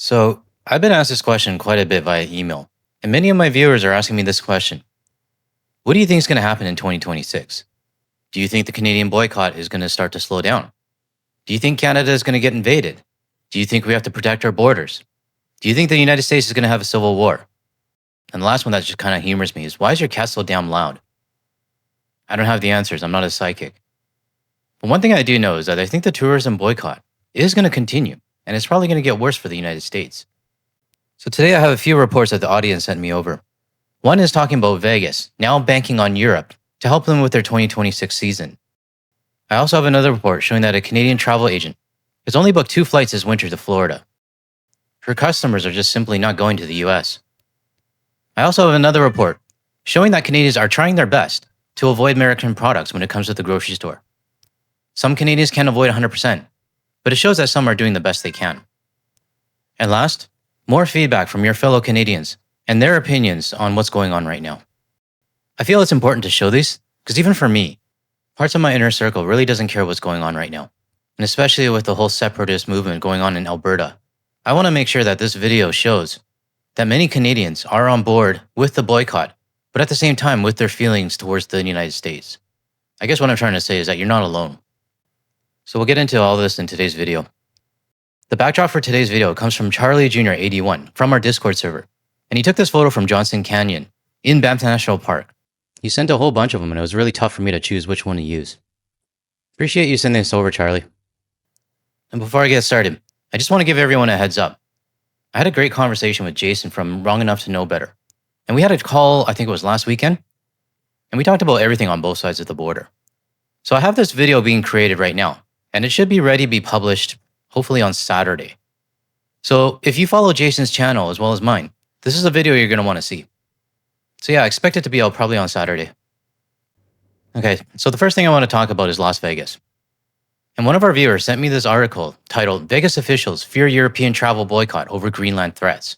So, I've been asked this question quite a bit via email, and many of my viewers are asking me this question. What do you think is going to happen in 2026? Do you think the Canadian boycott is going to start to slow down? Do you think Canada is going to get invaded? Do you think we have to protect our borders? Do you think the United States is going to have a civil war? And the last one that just kind of humors me is, why is your cat so damn loud? I don't have the answers. I'm not a psychic. But one thing I do know is that I think the tourism boycott is going to continue, and it's probably going to get worse for the United States. So today I have a few reports that the audience sent me over. One is talking about Vegas, now banking on Europe to help them with their 2026 season. I also have another report showing that a Canadian travel agent has only booked 2 flights this winter to Florida. Her customers are just simply not going to the US. I also have another report showing that Canadians are trying their best to avoid American products when it comes to the grocery store. Some Canadians can't avoid 100%, but it shows that some are doing the best they can. And last, more feedback from your fellow Canadians and their opinions on what's going on right now. I feel it's important to show these because even for me, parts of my inner circle really doesn't care what's going on right now. And especially with the whole separatist movement going on in Alberta, I want to make sure that this video shows that many Canadians are on board with the boycott, but at the same time with their feelings towards the United States. I guess what I'm trying to say is that you're not alone. So we'll get into all this in today's video. The backdrop for today's video comes from Charlie Jr. 81 from our Discord server, and he took this photo from Johnson Canyon in Banff National Park. He sent a whole bunch of them, and it was really tough for me to choose which one to use. Appreciate you sending this over, Charlie. And before I get started, I just want to give everyone a heads up. I had a great conversation with Jason from Wrong Enough to Know Better, and we had a call, I think it was last weekend, and we talked about everything on both sides of the border. So I have this video being created right now, and it should be ready to be published hopefully on Saturday. So if you follow Jason's channel as well as mine, this is a video you're going to want to see. So yeah, expect it to be out probably on Saturday. Okay, so the first thing I want to talk about is Las Vegas. And one of our viewers sent me this article titled, Vegas Officials Fear European Travel Boycott Over Greenland Threats.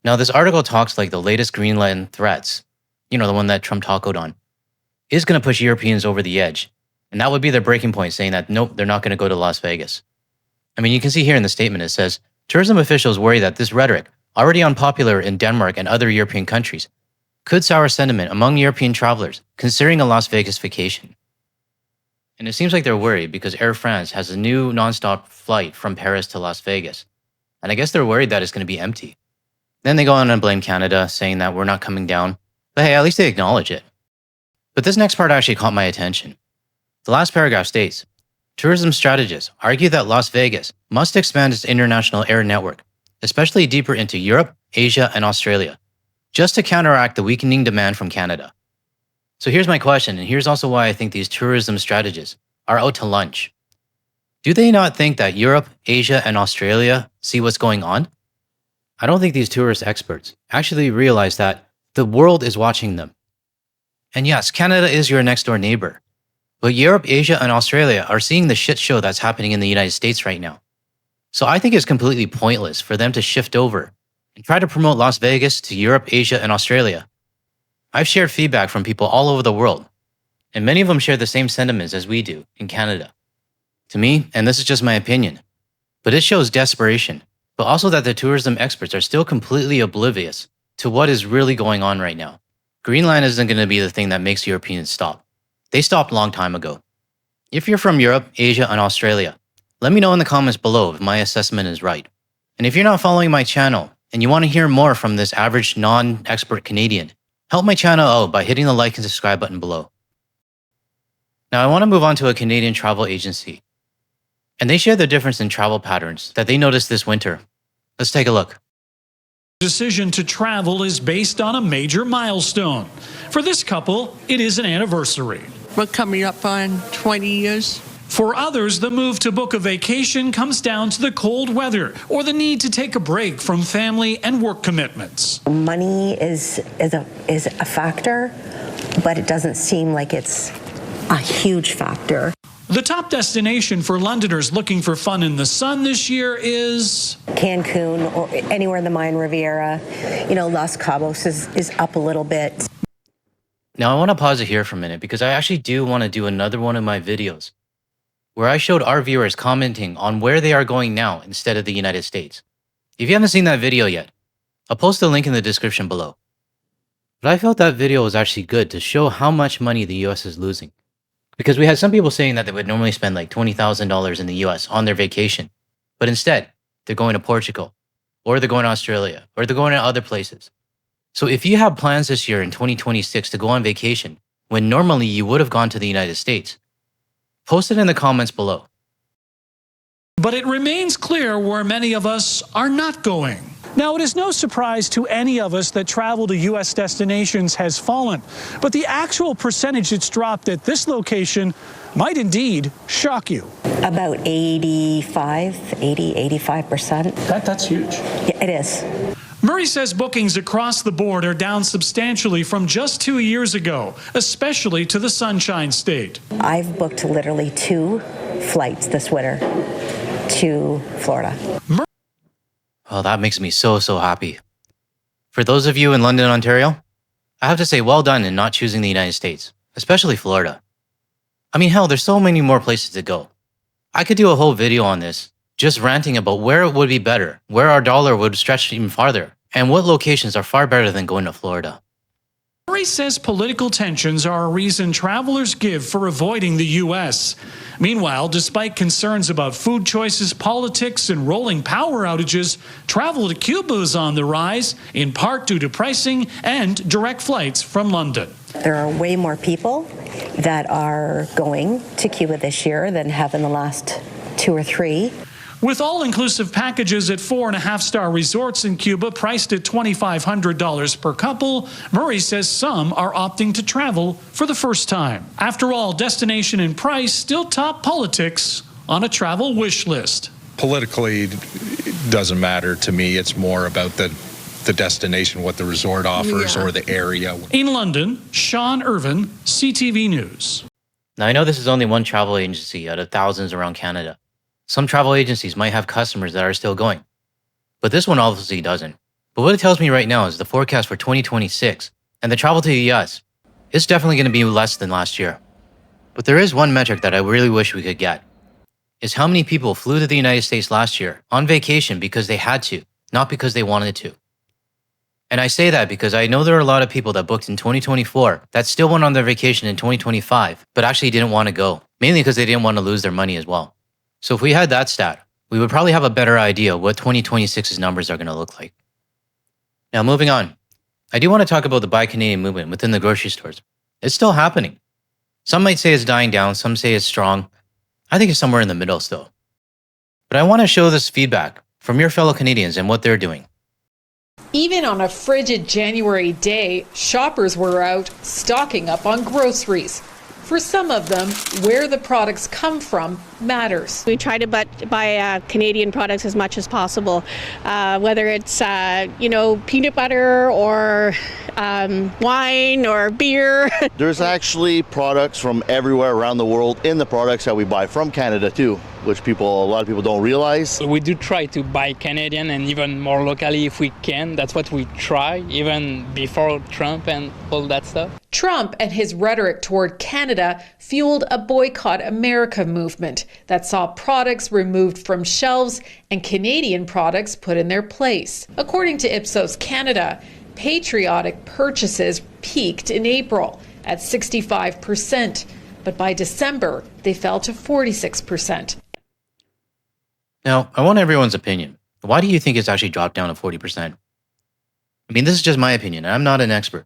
Now this article talks like the latest Greenland threats, the one that Trump tacoed on, is going to push Europeans over the edge. And that would be their breaking point, saying that nope, they're not going to go to Las Vegas. I mean, you can see here in the statement, it says, tourism officials worry that this rhetoric, already unpopular in Denmark and other European countries, could sour sentiment among European travelers considering a Las Vegas vacation. And it seems like they're worried because Air France has a new nonstop flight from Paris to Las Vegas. And I guess they're worried that it's going to be empty. Then they go on and blame Canada, saying that we're not coming down. But hey, at least they acknowledge it. But this next part actually caught my attention. The last paragraph states, tourism strategists argue that Las Vegas must expand its international air network, especially deeper into Europe, Asia, and Australia, just to counteract the weakening demand from Canada. So here's my question, and here's also why I think these tourism strategists are out to lunch. Do they not think that Europe, Asia, and Australia see what's going on? I don't think these tourist experts actually realize that the world is watching them. And yes, Canada is your next door neighbor. But Europe, Asia, and Australia are seeing the shit show that's happening in the United States right now. So I think it's completely pointless for them to shift over and try to promote Las Vegas to Europe, Asia, and Australia. I've shared feedback from people all over the world, and many of them share the same sentiments as we do in Canada. To me, and this is just my opinion, but it shows desperation, but also that the tourism experts are still completely oblivious to what is really going on right now. Greenland isn't going to be the thing that makes Europeans stop. They stopped a long time ago. If you're from Europe, Asia, and Australia, let me know in the comments below if my assessment is right. And if you're not following my channel and you want to hear more from this average non-expert Canadian, help my channel out by hitting the like and subscribe button below. Now I want to move on to a Canadian travel agency. And they share the difference in travel patterns that they noticed this winter. Let's take a look. Decision to travel is based on a major milestone. For this couple, it is an anniversary. We're coming up on 20 years. For others, the move to book a vacation comes down to the cold weather or the need to take a break from family and work commitments. Money is a factor, but it doesn't seem like it's a huge factor. The top destination for Londoners looking for fun in the sun this year is Cancun or anywhere in the Mayan Riviera. Los Cabos is up a little bit. Now I want to pause it here for a minute because I actually do want to do another one of my videos where I showed our viewers commenting on where they are going now instead of the United States. If you haven't seen that video yet, I'll post a link in the description below. But I felt that video was actually good to show how much money the US is losing. Because we had some people saying that they would normally spend like $20,000 in the US on their vacation. But instead, they're going to Portugal, or they're going to Australia, or they're going to other places. So if you have plans this year in 2026 to go on vacation, when normally you would have gone to the United States, post it in the comments below. But it remains clear where many of us are not going. Now, it is no surprise to any of us that travel to U.S. destinations has fallen, but the actual percentage it's dropped at this location might indeed shock you. About 85%. That's huge. Yeah, it is. Murray says bookings across the board are down substantially from just 2 years ago, especially to the Sunshine State. I've booked literally 2 flights this winter to Florida. Well, that makes me so happy. For those of you in London, Ontario, I have to say well done in not choosing the United States, especially Florida. I mean, hell, there's so many more places to go. I could do a whole video on this, just ranting about where it would be better, where our dollar would stretch even farther, and what locations are far better than going to Florida. Murray says political tensions are a reason travelers give for avoiding the U.S. Meanwhile, despite concerns about food choices, politics, and rolling power outages, travel to Cuba is on the rise, in part due to pricing and direct flights from London. There are way more people that are going to Cuba this year than have in the last 2 or 3. With all-inclusive packages at 4.5-star resorts in Cuba priced at $2,500 per couple, Murray says some are opting to travel for the first time. After all, destination and price still top politics on a travel wish list. Politically, it doesn't matter to me. It's more about the destination, what the resort offers, or the area. In London, Sean Irvin, CTV News. Now, I know this is only one travel agency out of thousands around Canada. Some travel agencies might have customers that are still going, but this one obviously doesn't. But what it tells me right now is the forecast for 2026 and the travel to the US is definitely going to be less than last year. But there is one metric that I really wish we could get, is how many people flew to the United States last year on vacation because they had to, not because they wanted to. And I say that because I know there are a lot of people that booked in 2024 that still went on their vacation in 2025, but actually didn't want to go, mainly because they didn't want to lose their money as well. So if we had that stat, we would probably have a better idea what 2026's numbers are going to look like. Now, moving on. I do want to talk about the Buy Canadian movement within the grocery stores. It's still happening. Some might say it's dying down, some say it's strong. I think it's somewhere in the middle still. But I want to show this feedback from your fellow Canadians and what they're doing. Even on a frigid January day, shoppers were out stocking up on groceries. For some of them, where the products come from matters. We try to buy Canadian products as much as possible, whether it's peanut butter or wine or beer. There's actually products from everywhere around the world in the products that we buy from Canada too, which a lot of people don't realize. We do try to buy Canadian and even more locally if we can. That's what we try, even before Trump and all that stuff. Trump and his rhetoric toward Canada fueled a Boycott America movement that saw products removed from shelves and Canadian products put in their place. According to Ipsos Canada, patriotic purchases peaked in April at 65%, but by December, they fell to 46%. Now, I want everyone's opinion. Why do you think it's actually dropped down to 40%? I mean, this is just my opinion, and I'm not an expert.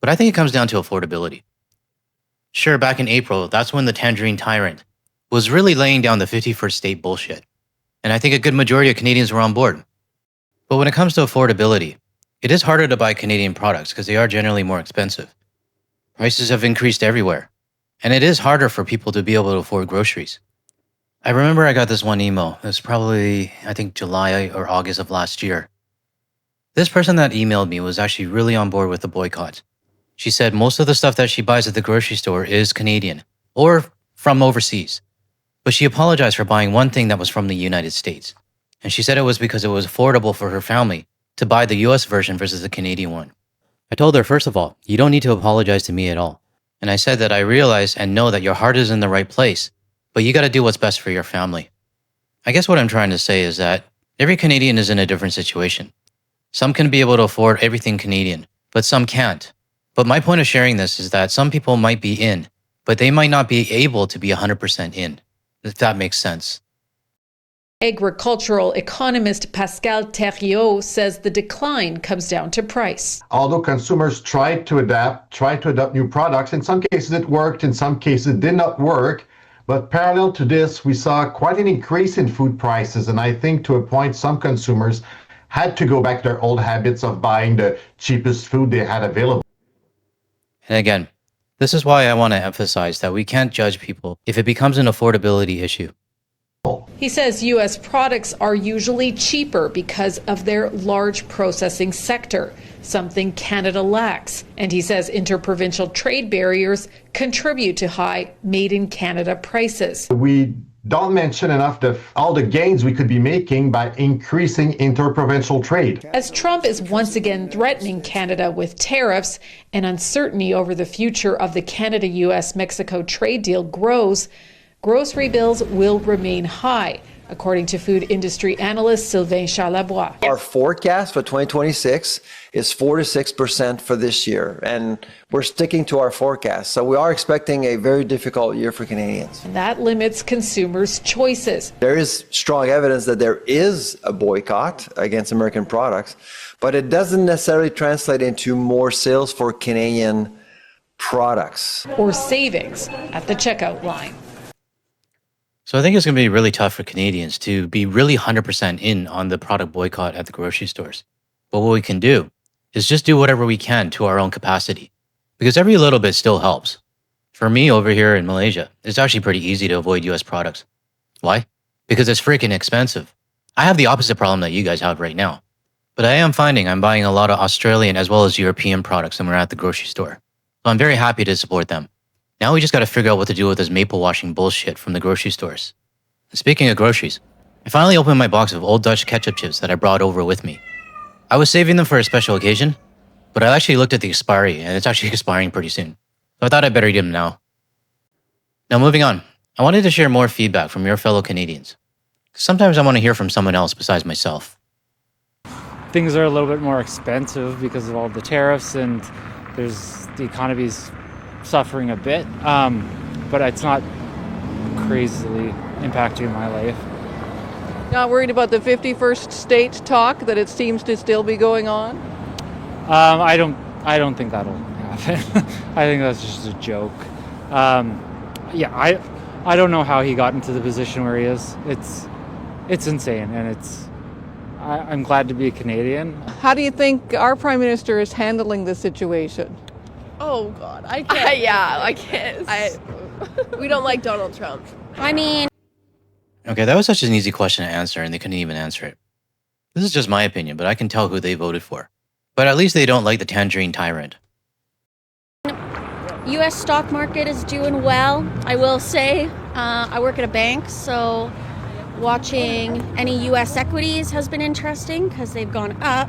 But I think it comes down to affordability. Sure, back in April, that's when the Tangerine Tyrant was really laying down the 51st state bullshit. And I think a good majority of Canadians were on board. But when it comes to affordability, it is harder to buy Canadian products because they are generally more expensive. Prices have increased everywhere. And it is harder for people to be able to afford groceries. I remember I got this one email. It was probably, I think, July or August of last year. This person that emailed me was actually really on board with the boycott. She said most of the stuff that she buys at the grocery store is Canadian or from overseas. But she apologized for buying one thing that was from the United States. And she said it was because it was affordable for her family to buy the US version versus the Canadian one. I told her, first of all, you don't need to apologize to me at all. And I said that I realize and know that your heart is in the right place, but you got to do what's best for your family. I guess what I'm trying to say is that Every Canadian is in a different situation. Some can be able to afford everything Canadian, but some can't. But my point of sharing this is that some people might be in, but they might not be able to be 100% in, if that makes sense. Agricultural economist Pascal Thériault says the decline comes down to price. Although consumers tried to adopt new products, in some cases it worked, in some cases it did not work. But parallel to this, we saw quite an increase in food prices. And I think to a point, some consumers had to go back to their old habits of buying the cheapest food they had available. And again, this is why I want to emphasize that we can't judge people if it becomes an affordability issue. He says U.S. products are usually cheaper because of their large processing sector, something Canada lacks. And he says interprovincial trade barriers contribute to high made-in-Canada prices. We don't mention enough all the gains we could be making by increasing interprovincial trade. As Trump is once again threatening Canada with tariffs and uncertainty over the future of the Canada-U.S.-Mexico trade deal grows, grocery bills will remain high, according to food industry analyst Sylvain Charlebois. Our forecast for 2026 is 4 to 6% for this year, and we're sticking to our forecast. So we are expecting a very difficult year for Canadians. And that limits consumers' choices. There is strong evidence that there is a boycott against American products, but it doesn't necessarily translate into more sales for Canadian products. Or savings at the checkout line. So I think it's going to be really tough for Canadians to be really 100% in on the product boycott at the grocery stores. But what we can do is just do whatever we can to our own capacity, because every little bit still helps. For me over here in Malaysia, it's actually pretty easy to avoid US products. Why? Because it's freaking expensive. I have the opposite problem that you guys have right now. But I am finding I'm buying a lot of Australian as well as European products when we're at the grocery store. So I'm very happy to support them. Now we just got to figure out what to do with this maple washing bullshit from the grocery stores. And speaking of groceries, I finally opened my box of Old Dutch ketchup chips that I brought over with me. I was saving them for a special occasion, but I actually looked at the expiry and it's actually expiring pretty soon. So I thought I'd better eat them now. Now moving on, I wanted to share more feedback from your fellow Canadians. Sometimes I want to hear from someone else besides myself. Things are a little bit more expensive because of all the tariffs, and the economy's suffering a bit, but it's not crazily impacting my life. Not worried about the 51st state talk that it seems to still be going on? I don't think that'll happen. I think that's just a joke. I don't know how he got into the position where he is. It's insane, and I'm glad to be a Canadian. How do you think our Prime Minister is handling the situation? Oh God, I can't. Yeah, I can't. We don't like Donald Trump. I mean... Okay, that was such an easy question to answer and they couldn't even answer it. This is just my opinion, but I can tell who they voted for. But at least they don't like the tangerine tyrant. U.S. stock market is doing well, I will say. I work at a bank, so watching any U.S. equities has been interesting because they've gone up.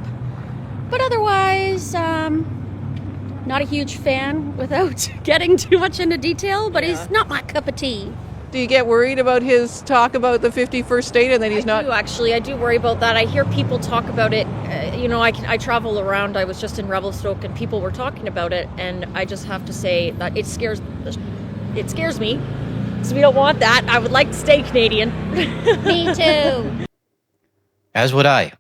But otherwise, not a huge fan without getting too much into detail, but he's not my cup of tea. Do you get worried about his talk about the 51st state and that he's not? I do worry about that. I hear people talk about it. I travel around. I was just in Revelstoke and people were talking about it, and I just have to say that it scares me. So we don't want that. I would like to stay Canadian. Me too. As would I.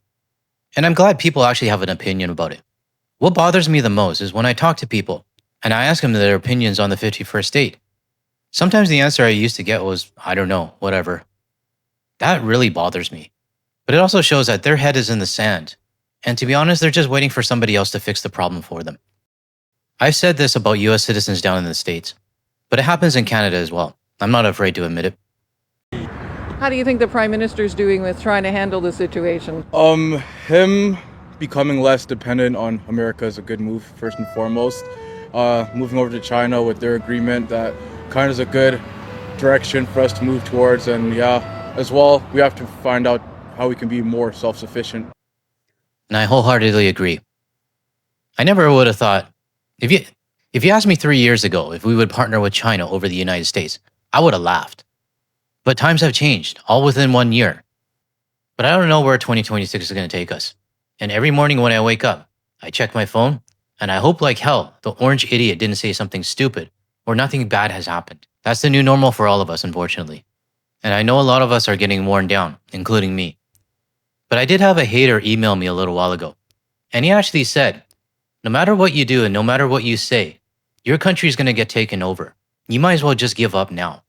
And I'm glad people actually have an opinion about it. What bothers me the most is when I talk to people and I ask them their opinions on the 51st state. Sometimes the answer I used to get was, I don't know, whatever. That really bothers me. But it also shows that their head is in the sand. And to be honest, they're just waiting for somebody else to fix the problem for them. I've said this about US citizens down in the States, but it happens in Canada as well. I'm not afraid to admit it. How do you think the Prime Minister's doing with trying to handle the situation? Him becoming less dependent on America is a good move, first and foremost. Moving over to China with their agreement, that kind of is a good direction for us to move towards. And as well, we have to find out how we can be more self-sufficient. And I wholeheartedly agree. I never would have thought, if you asked me 3 years ago if we would partner with China over the United States, I would have laughed. But times have changed, all within 1 year. But I don't know where 2026 is going to take us. And every morning when I wake up, I check my phone, and I hope like hell the orange idiot didn't say something stupid or nothing bad has happened. That's the new normal for all of us, unfortunately. And I know a lot of us are getting worn down, including me. But I did have a hater email me a little while ago. And he actually said, no matter what you do and no matter what you say, your country is going to get taken over. You might as well just give up now.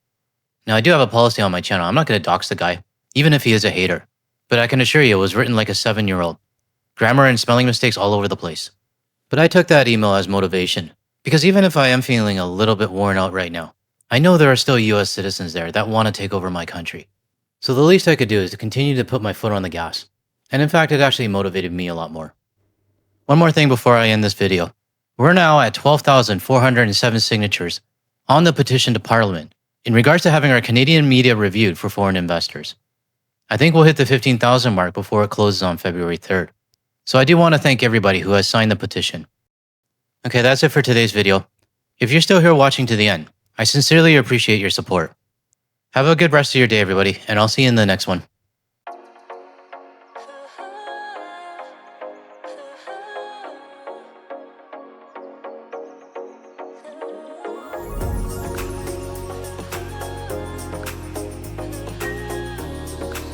Now, I do have a policy on my channel. I'm not going to dox the guy, even if he is a hater. But I can assure you it was written like a 7-year-old. Grammar and spelling mistakes all over the place. But I took that email as motivation. Because even if I am feeling a little bit worn out right now, I know there are still US citizens there that want to take over my country. So the least I could do is to continue to put my foot on the gas. And in fact, it actually motivated me a lot more. One more thing before I end this video. We're now at 12,407 signatures on the petition to Parliament in regards to having our Canadian media reviewed for foreign investors. I think we'll hit the 15,000 mark before it closes on February 3rd. So I do want to thank everybody who has signed the petition. Okay, that's it for today's video. If you're still here watching to the end, I sincerely appreciate your support. Have a good rest of your day, everybody, and I'll see you in the next one.